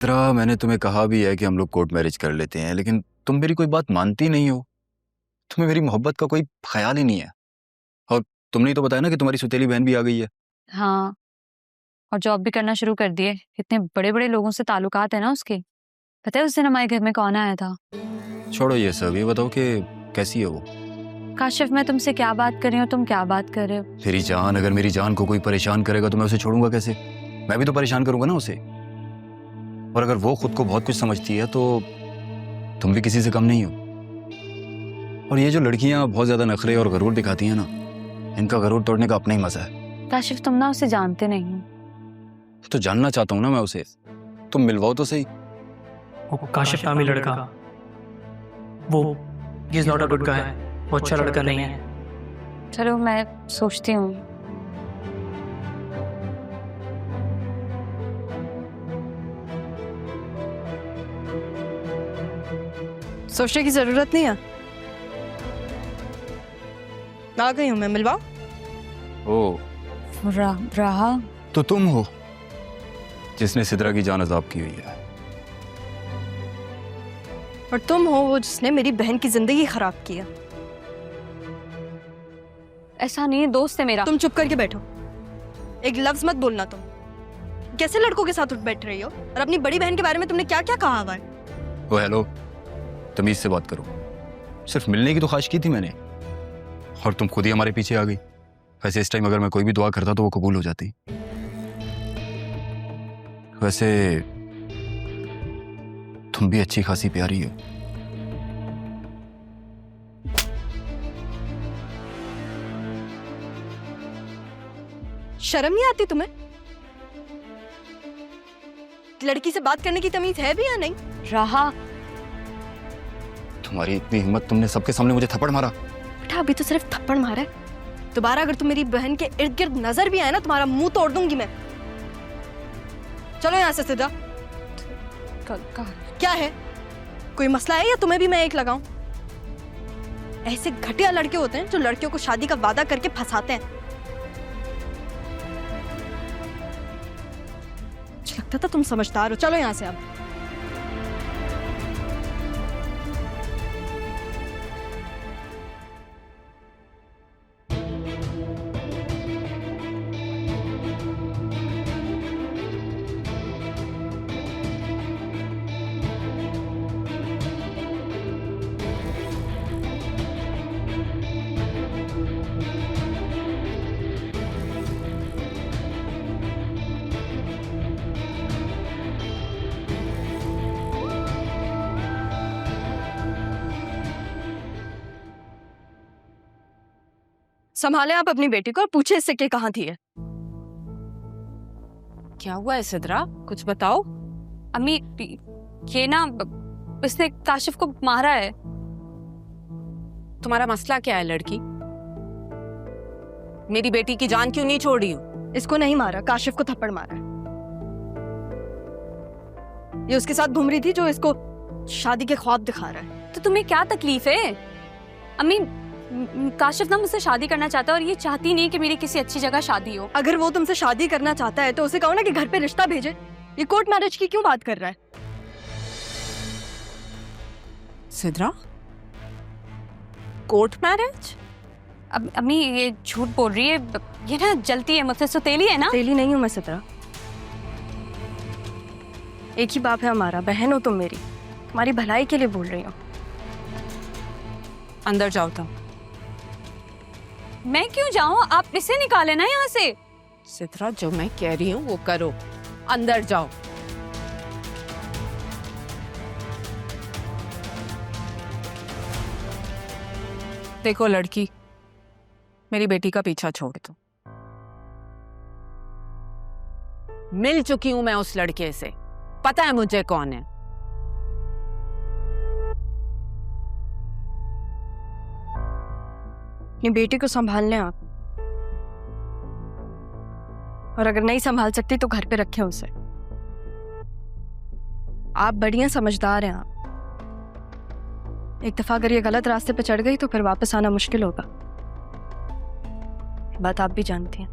तरह मैंने तुम्हें कहा भी है कि हम लोग कोर्ट मैरिज कर लेते हैं, लेकिन तुम मेरी कोई बात मानती नहीं हो। तुम्हें मेरी मोहब्बत का कोई ख्याल ही नहीं है। और तुमने ही तो बताया ना कि तुम्हारी सुतेली बहन भी आ गई है। हाँ, और जॉब भी करना शुरू कर दिए। इतने बड़े बड़े लोगों से ताल्लुकात है ना उसके। पता है उस दिन हमारे घर में कौन आया था? छोड़ो ये सब, ये बताओ कि कैसी है वो। काशिफ, मैं तुमसे क्या बात कर रही हूँ, तुम क्या बात कर रहे हो? मेरी जान, अगर मेरी जान को कोई परेशान करेगा तो मैं उसे छोड़ूंगा कैसे? मैं भी तो परेशान करूंगा ना उसे। और अगर वो खुद को बहुत कुछ समझती है तो तुम भी किसी से कम नहीं हो। और ये जो लड़कियां बहुत ज्यादा नखरे और गरूर दिखाती हैं ना, इनका गरूर तोड़ने का अपना ही मजा है। काशिफ, तुम ना उसे जानते नहीं हो। तो जानना चाहता हूँ ना मैं उसे, तुम मिलवाओ तो सही। वो काशिफ नामी लड़का, वो is not a good guy, वो अच्छा लड़का नहीं है। चलो मैं सोचती हूँ। सोचने की जरूरत नहीं है, आ गई हूँ मैं, मिलवाओ। ओ, राहा, तो तुम हो जिसने सिद्रा की जान अजाब की हुई है। और तुम हो वो जिसने मेरी बहन की जिंदगी खराब किया। ऐसा नहीं है, दोस्त है मेरा। तुम चुप करके बैठो, एक लफ्ज मत बोलना। तुम कैसे लड़कों के साथ उठ बैठ रही हो? और अपनी बड़ी बहन के बारे में तुमने क्या क्या कहा हुआ है? ओ हेलो, तमीज से बात करो। सिर्फ मिलने की तो ख्वाहिश की थी मैंने, और तुम खुद ही हमारे पीछे आ गई। वैसे इस टाइम अगर मैं कोई भी दुआ करता तो वो कबूल हो जाती। वैसे तुम भी अच्छी खासी प्यारी हो। शर्म नहीं आती तुम्हें? लड़की से बात करने की तमीज है भी या नहीं? राहा, तुम्हारी इतनी हिम्मत, तुमने सबके सामने मुझे थप्पड़ मारा। बेटा अभी तो सिर्फ थप्पड़ मारा है, दोबारा अगर तुम मेरी बहन के इर्द गिर्द नजर भी आए ना, तुम्हारा मुंह तोड़ दूंगी मैं। चलो यहाँ से सीधा। क्या है, कोई मसला है या तुम्हें भी मैं एक लगाऊं? ऐसे घटिया लड़के होते हैं जो लड़कियों को शादी का वादा करके फंसाते हैं। मुझे लगता था तुम समझदार हो। चलो यहाँ से अब। संभाले आप अपनी बेटी को और पूछे इससे कि कहाँ थी है। क्या हुआ है सिद्रा, कुछ बताओ। अम्मी, ये ना इसने काशिफ को मारा है। तुम्हारा मसला क्या है लड़की? मेरी बेटी की जान क्यों नहीं छोड़ी हो? इसको नहीं मारा, काशिफ को थप्पड़ मारा है। ये उसके साथ घूम रही थी जो इसको शादी के ख्वाब दिखा रहा है। तो तुम्हें क्या तकलीफ है? अम्मी, काशिफ ना मुझसे शादी करना चाहता है और ये चाहती नहीं कि मेरी किसी अच्छी जगह शादी हो। अगर वो तुमसे शादी करना चाहता है तो उसे कहो ना कि घर पे रिश्ता भेजे। ये कोर्ट मैरिज की क्यों बात कर रहा है? Sidra, court marriage? अब अम्मी ये झूठ बोल रही है, ये ना जलती है मुझसे, सुतेली है ना। तेली नहीं हूं मैं सिद्रा, एक ही बाप है हमारा, बहन हो तुम मेरी, तुम्हारी भलाई के लिए बोल रही हूँ। अंदर जाओ तुम। मैं क्यों जाऊं? आप इसे निकाले ना यहाँ से। सिद्रा, जो मैं कह रही हूँ वो करो, अंदर जाओ। देखो लड़की, मेरी बेटी का पीछा छोड़ दो। मिल चुकी हूं मैं उस लड़के से, पता है मुझे कौन है। अपनी बेटी को संभाल लें आप, और अगर नहीं संभाल सकती तो घर पे रखें उसे। आप बढ़िया समझदार हैं आप। एक दफा अगर ये गलत रास्ते पे चढ़ गई तो फिर वापस आना मुश्किल होगा, बात आप भी जानती हैं।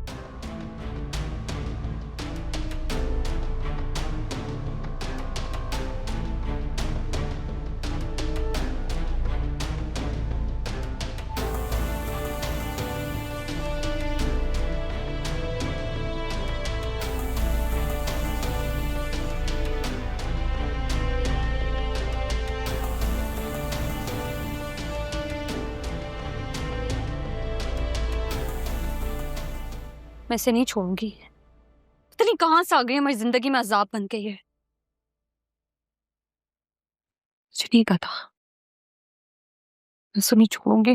मैं इसे नहीं छोड़ूंगी। पता नहीं कहां से आ गई हमारी जिंदगी में अजाब बन के ये। मुझे नहीं पता, मैं इसे नहीं छोड़ूंगी,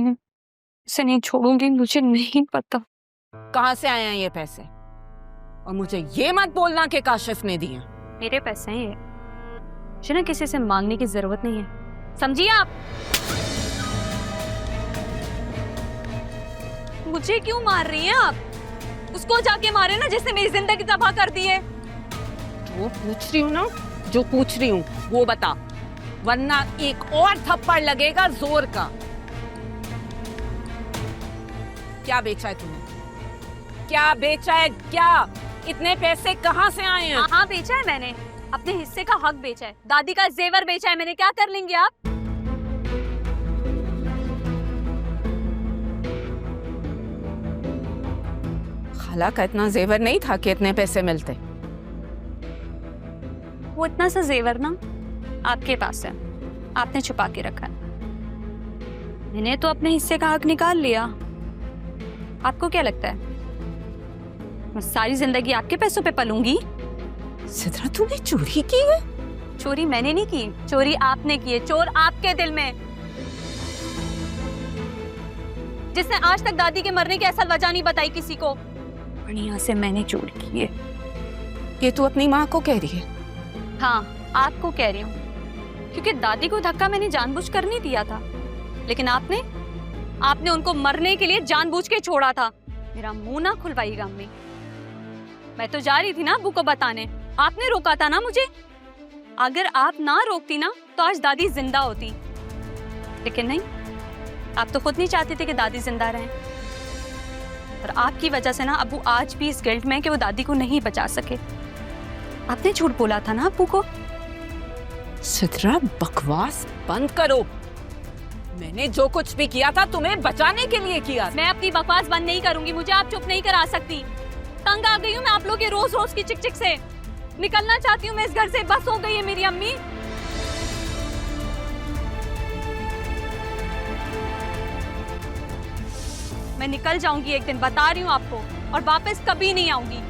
इसे नहीं छोड़ूंगी, मुझे नहीं पता। कहाँ से आए हैं ये पैसे? और मुझे ये मत बोलना कि काशिफ ने दिए। मेरे पैसे हैं ये, मुझे ना किसी से मांगने की जरूरत नहीं है, समझिए आप। मुझे क्यों मार रही हैं आप? उसको जाके मारे ना जिसने मेरी जिंदगी तबाह कर दी है। जो पूछ रही हूँ ना, जो पूछ रही हूँ वो बता, वरना एक और थप्पड़ लगेगा जोर का। क्या बेचा है तूने? क्या बेचा है? क्या इतने पैसे कहाँ से आए हैं? हाँ बेचा है मैंने, अपने हिस्से का हक बेचा है, दादी का जेवर बेचा है मैंने। क्या कर लेंगे आप? खाला का इतना जेवर नहीं था कि इतने पैसे मिलते। वो इतना सा जेवर ना आपके पास है, आपने छुपा के रखा है। मैंने तो अपने हिस्से का हक निकाल लिया। आपको क्या लगता है मैं सारी जिंदगी आपके पैसों पे पलूंगी? सिद्रा तूने चोरी की है? चोरी मैंने नहीं की, चोरी आपने की है। चोर आपके दिल में, जिसने आज तक दादी के मरने की असल वजह नहीं बताई किसी को। बढ़िया से मैंने चोरी की है। ये तू अपनी माँ को कह रही है? हाँ आपको कह रही हूँ, क्योंकि दादी को धक्का मैंने जानबूझकर नहीं दिया था, लेकिन आपने उनको मरने के लिए जानबूझ के छोड़ा था। मेरा मुंह ना खुलवाइएगा अम्मी, मैं तो जा रही थी ना अब्बू को बताने, आपने रोका था ना मुझे। अगर आप ना रोकती ना तो आज दादी जिंदा होती, लेकिन नहीं, आप तो खुद नहीं चाहते थे कि दादी जिंदा रहें। और आपकी वजह से ना अब्बू आज भी इस गिल्ट में है कि वो दादी को नहीं बचा सके। आपने झूठ बोला था ना अब्बू को। सिद्रा बकवास बंद करो। मैंने जो कुछ भी किया था तुम्हें बचाने के लिए किया। मैं अपनी बकवास बंद नहीं करूंगी, मुझे आप चुप नहीं करा सकती। तंग आ गई हूँ मैं आप लोग के रोज रोज की चिक-चिक से। निकलना चाहती हूँ मैं इस घर से, बस हो गई है मेरी अम्मी। मैं निकल जाऊंगी एक दिन, बता रही हूँ आपको, और वापस कभी नहीं आऊंगी।